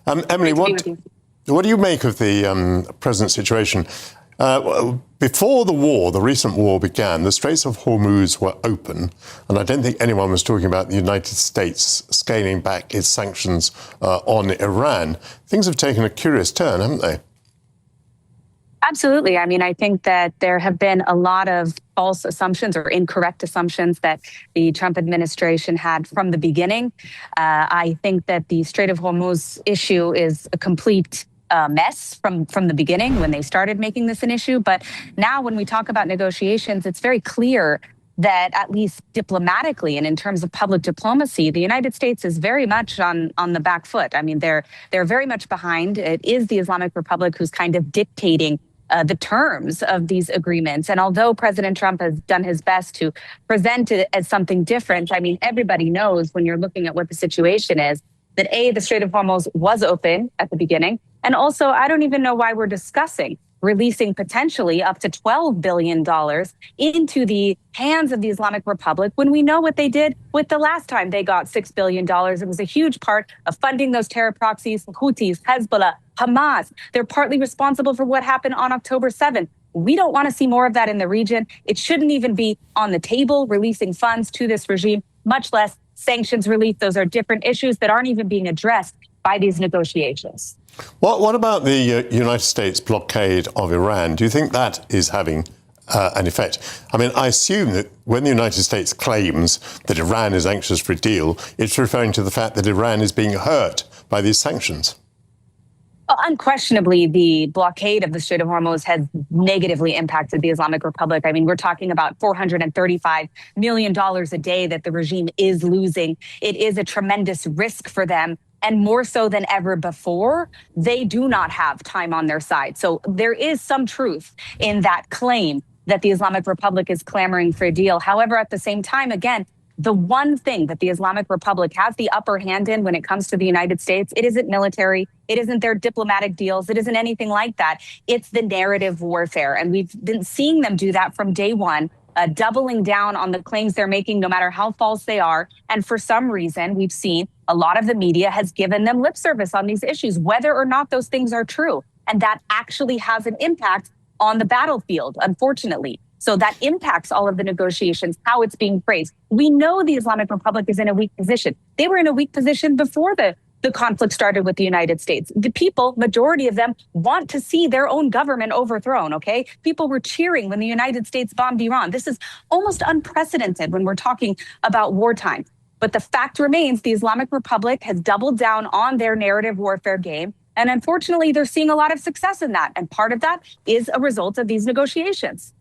Emily, Great to be with you. what do you make of the present situation? Before the war, the recent war began, the Straits of Hormuz were open, and I don't think anyone was talking about the United States scaling back its sanctions on Iran. Things have taken a curious turn, haven't they? Absolutely. I mean, I think that there have been a lot of false assumptions or incorrect assumptions that the Trump administration had from the beginning. I think that the Strait of Hormuz issue is a complete mess from the beginning when they started making this an issue. But now when we talk about negotiations, it's very clear that at least diplomatically and in terms of public diplomacy, the United States is very much on the back foot. I mean, they're very much behind. It is the Islamic Republic who's kind of dictating the terms of these agreements. And although President Trump has done his best to present it as something different, I mean, everybody knows when you're looking at what the situation is that A, the Strait of Hormuz was open at the beginning. And also, I don't even know why we're discussing releasing potentially up to $12 billion into the hands of the Islamic Republic when we know what they did with the last time they got $6 billion. It was a huge part of funding those terror proxies, Houthis, Hezbollah, Hamas. They're partly responsible for what happened on October 7th. We don't want to see more of that in the region. It shouldn't even be on the table, releasing funds to this regime, much less sanctions relief. Those are different issues that aren't even being addressed by these negotiations. What about the United States blockade of Iran? Do you think that is having an effect? I mean, I assume that when the United States claims that Iran is anxious for a deal, it's referring to the fact that Iran is being hurt by these sanctions. Unquestionably, the blockade of the Strait of Hormuz has negatively impacted the Islamic Republic. I mean, we're talking about $435 million a day that the regime is losing. It is a tremendous risk for them. And more so than ever before, they do not have time on their side. So there is some truth in that claim that the Islamic Republic is clamoring for a deal. However, at the same time, again, the one thing that the Islamic Republic has the upper hand in when it comes to the United States, it isn't military, it isn't their diplomatic deals, it isn't anything like that. It's the narrative warfare. And we've been seeing them do that from day one. Doubling down on the claims they're making, no matter how false they are. And for some reason, we've seen a lot of the media has given them lip service on these issues, whether or not those things are true. And that actually has an impact on the battlefield, unfortunately. So that impacts all of the negotiations, how it's being phrased. We know the Islamic Republic is in a weak position. They were in a weak position before the conflict started with the United States. The people, majority of them, want to see their own government overthrown, okay? People were cheering when the United States bombed Iran. This is almost unprecedented when we're talking about wartime. But the fact remains the Islamic Republic has doubled down on their narrative warfare game. And unfortunately, they're seeing a lot of success in that. And part of that is a result of these negotiations.